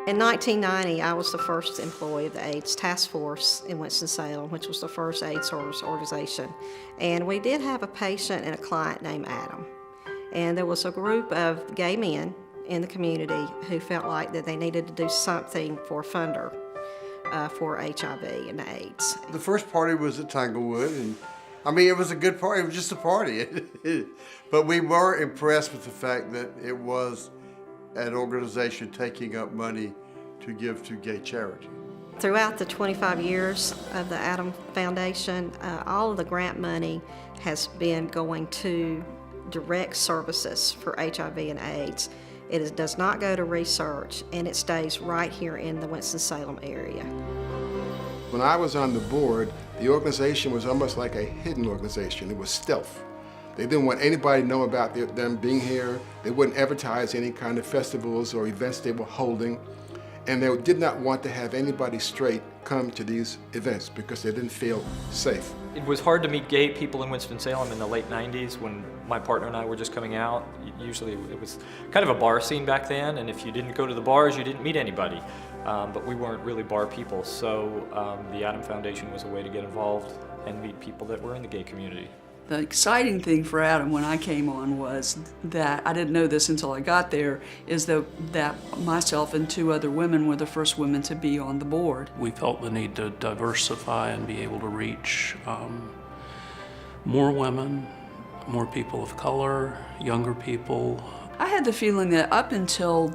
In 1990, I was the first employee of the AIDS Task Force in Winston-Salem, which was the first AIDS service organization. And we did have a patient and a client named Adam. And there was a group of gay men in the community who felt like that they needed to do something for a funder for HIV and AIDS. The first party was at Tanglewood, and I mean, it was a good party. It was just a party. But we were impressed with the fact that it was an organization taking up money to give to gay charity. Throughout the 25 years of the Adam Foundation, all of the grant money has been going to direct services for HIV and AIDS. It does not go to research, and it stays right here in the Winston-Salem area. When I was on the board, the organization was almost like a hidden organization. It was stealth. They didn't want anybody to know about them being here. They wouldn't advertise any kind of festivals or events they were holding. And they did not want to have anybody straight come to these events because they didn't feel safe. It was hard to meet gay people in Winston-Salem in the late 90s when my partner and I were just coming out. Usually it was kind of a bar scene back then, and if you didn't go to the bars, you didn't meet anybody. But we weren't really bar people, so the Adam Foundation was a way to get involved and meet people that were in the gay community. The exciting thing for Adam when I came on was that, I didn't know this until I got there, is that myself and two other women were the first women to be on the board. We felt the need to diversify and be able to reach more women, more people of color, younger people. I had the feeling that up until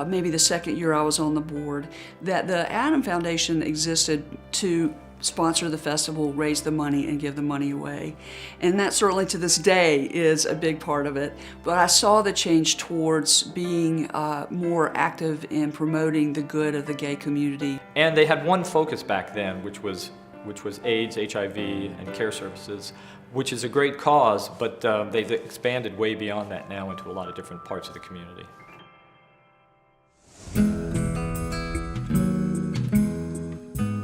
maybe the second year I was on the board, that the Adam Foundation existed to sponsor the festival, raise the money, and give the money away. And that certainly to this day is a big part of it. But I saw the change towards being more active in promoting the good of the gay community. And they had one focus back then, which was AIDS, HIV, and care services, which is a great cause, but they've expanded way beyond that now into a lot of different parts of the community.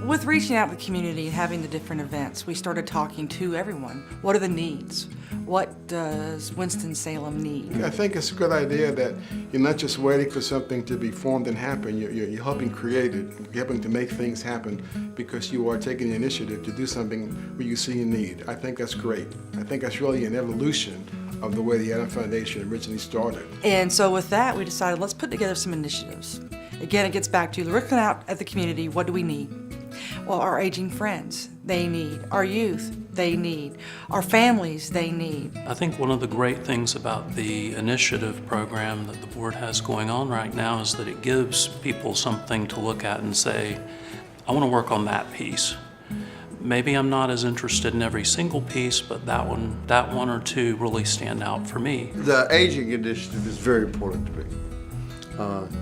With reaching out to the community and having the different events, we started talking to everyone. What are the needs? What does Winston-Salem need? I think it's a good idea that you're not just waiting for something to be formed and happen. You're helping create it, you're helping to make things happen because you are taking the initiative to do something where you see a need. I think that's great. I think that's really an evolution of the way the Adam Foundation originally started. And so with that, we decided let's put together some initiatives. Again, it gets back to looking out at the community. What do we need? Well, our aging friends, they need. Our youth, they need. Our families, they need. I think one of the great things about the initiative program that the board has going on right now is that it gives people something to look at and say, I want to work on that piece. Maybe I'm not as interested in every single piece, but that one or two really stand out for me. The aging initiative is very important to me.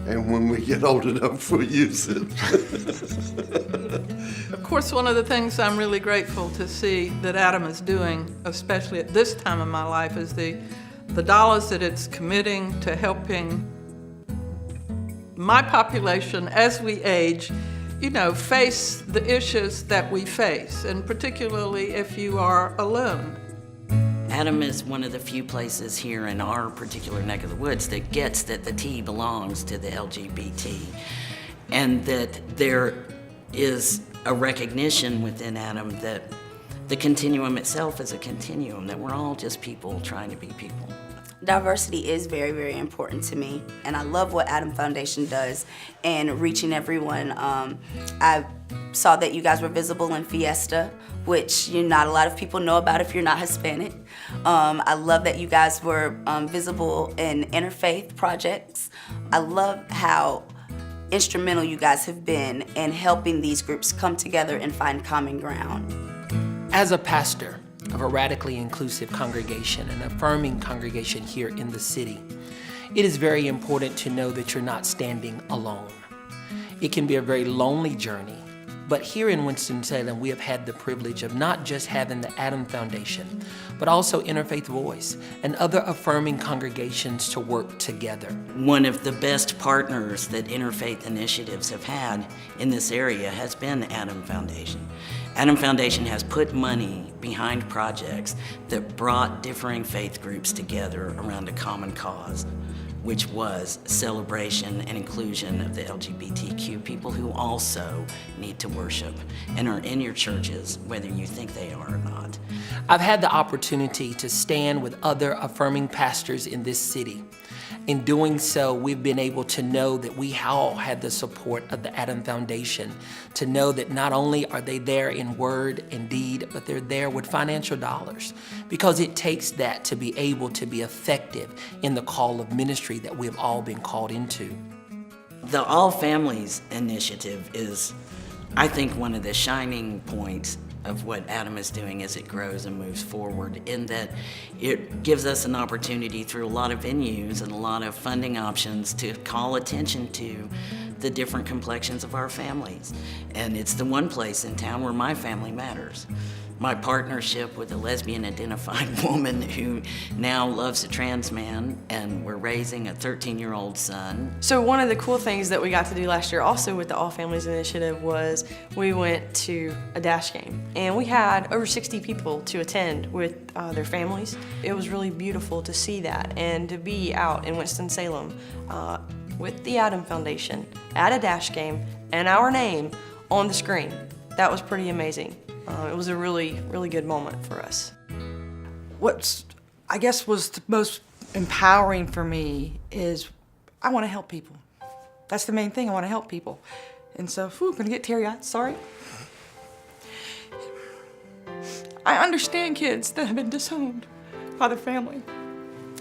And when we get old enough, we'll use it. Of course, one of the things I'm really grateful to see that Adam is doing, especially at this time of my life, is the dollars that it's committing to helping my population as we age, face the issues that we face, and particularly if you are alone. Adam is one of the few places here in our particular neck of the woods that gets that the T belongs to the LGBT, and that there is a recognition within Adam that the continuum itself is a continuum, that we're all just people trying to be people. Diversity is very, very important to me, and I love what Adam Foundation does and reaching everyone. I saw that you guys were visible in Fiesta, which not a lot of people know about if you're not Hispanic. I love that you guys were visible in interfaith projects. I love how instrumental you guys have been in helping these groups come together and find common ground. As a pastor of a radically inclusive congregation, an affirming congregation here in the city, it is very important to know that you're not standing alone. It can be a very lonely journey, but here in Winston-Salem, we have had the privilege of not just having the Adam Foundation, but also Interfaith Voice and other affirming congregations to work together. One of the best partners that interfaith initiatives have had in this area has been Adam Foundation. Adam Foundation has put money behind projects that brought differing faith groups together around a common cause. which was celebration and inclusion of the LGBTQ people who also need to worship and are in your churches, whether you think they are or not. I've had the opportunity to stand with other affirming pastors in this city. In doing so, we've been able to know that we all had the support of the Adam Foundation, to know that not only are they there in word and deed, but they're there with financial dollars, because it takes that to be able to be effective in the call of ministry that we've all been called into. The All Families initiative is, I think, one of the shining points of what Adam is doing as it grows and moves forward, in that it gives us an opportunity through a lot of venues and a lot of funding options to call attention to the different complexions of our families. And it's the one place in town where my family matters. My partnership with a lesbian-identified woman who now loves a trans man, and we're raising a 13-year-old son. So one of the cool things that we got to do last year also with the All Families Initiative was we went to a Dash game, and we had over 60 people to attend with their families. It was really beautiful to see that, and to be out in Winston-Salem with the Adam Foundation at a Dash game and our name on the screen. That was pretty amazing. It was a really, really good moment for us. What's, I guess, was the most empowering for me is I want to help people. That's the main thing, I want to help people. And so, I'm gonna get teary-eyed, sorry. I understand kids that have been disowned by their family.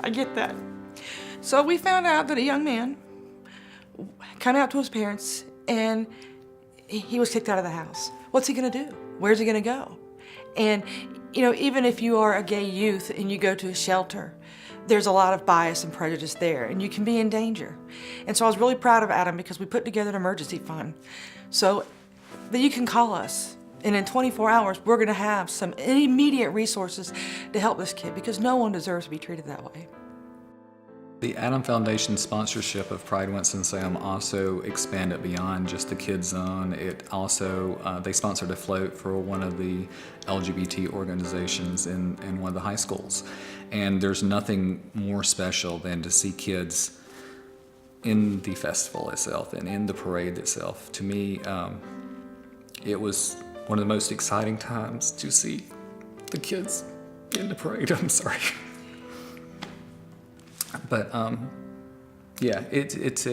I get that. So we found out that a young man came out to his parents and he was kicked out of the house. What's he gonna do? Where's he gonna go? And, you know, even if you are a gay youth and you go to a shelter, there's a lot of bias and prejudice there, and you can be in danger. And so I was really proud of Adam because we put together an emergency fund so that you can call us. And in 24 hours, we're gonna have some immediate resources to help this kid, because no one deserves to be treated that way. The Adam Foundation sponsorship of Pride Winston-Salem also expanded beyond just the Kids Zone. It also, they sponsored a float for one of the LGBT organizations in one of the high schools. And there's nothing more special than to see kids in the festival itself and in the parade itself. To me, it was one of the most exciting times to see the kids in the parade. I'm sorry. But yeah, it's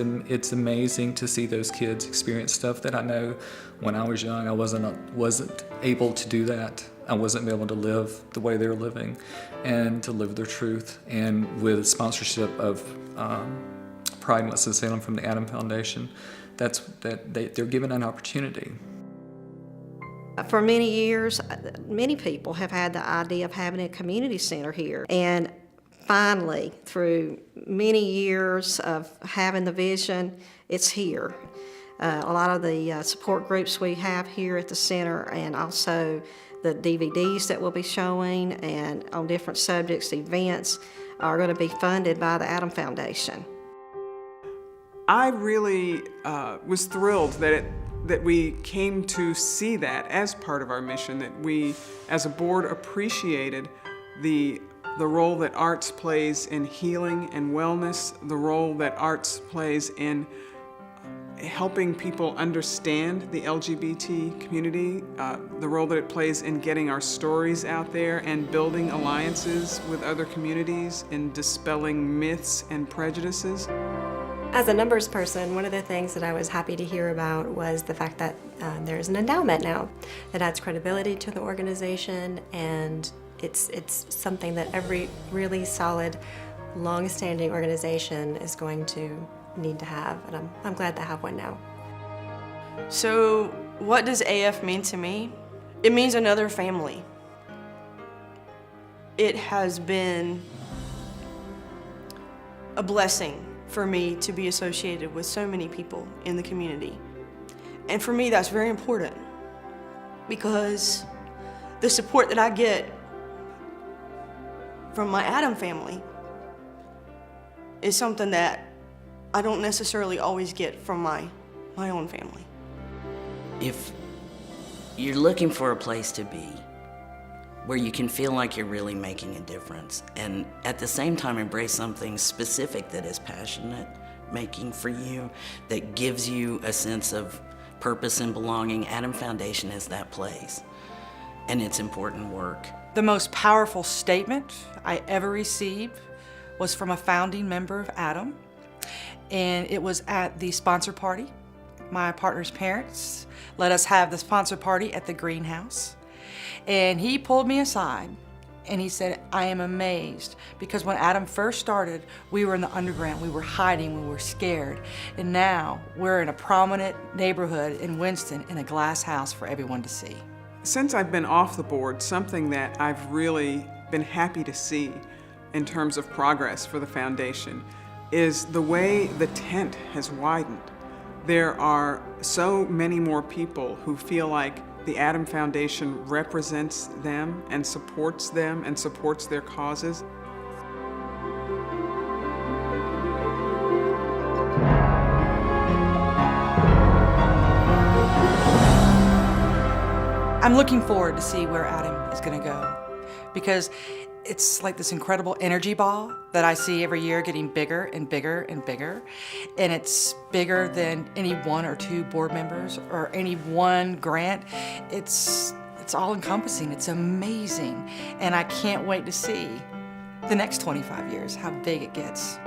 amazing to see those kids experience stuff that I know when I was young I wasn't able to do that. I wasn't able to live the way they're living and to live their truth. And with sponsorship of Pride Winston-Salem from the Adam Foundation, they're given an opportunity. For many years, many people have had the idea of having a community center here, and finally, through many years of having the vision, it's here. A lot of the support groups we have here at the center, and also the DVDs that we'll be showing and on different subjects, events, are going to be funded by the Adam Foundation. I really was thrilled that we came to see that as part of our mission, that we as a board appreciated the role that arts plays in healing and wellness, the role that arts plays in helping people understand the LGBT community, the role that it plays in getting our stories out there and building alliances with other communities, in dispelling myths and prejudices. As a numbers person, one of the things that I was happy to hear about was the fact that there's an endowment now that adds credibility to the organization, and it's something that every really solid, long-standing organization is going to need to have, and I'm glad to have one now. So what does AF mean to me? It means another family. It has been a blessing for me to be associated with so many people in the community. And for me, that's very important, because the support that I get from my Adam family is something that I don't necessarily always get from my own family. If you're looking for a place to be, where you can feel like you're really making a difference, and at the same time embrace something specific that is passionate making for you, that gives you a sense of purpose and belonging. Adam Foundation is that place, and it's important work. The most powerful statement I ever received was from a founding member of Adam, and it was at the sponsor party. My partner's parents let us have the sponsor party at the greenhouse, and he pulled me aside and he said, I am amazed, because when Adam first started, we were in the underground, we were hiding, we were scared, and now we're in a prominent neighborhood in Winston in a glass house for everyone to see. Since I've been off the board, something that I've really been happy to see in terms of progress for the foundation is the way the tent has widened. There are so many more people who feel like the Adam Foundation represents them and supports their causes. I'm looking forward to see where Adam is going to go, because it's like this incredible energy ball that I see every year getting bigger and bigger and bigger, and it's bigger than any one or two board members or any one grant. It's all encompassing. It's amazing, and I can't wait to see the next 25 years how big it gets.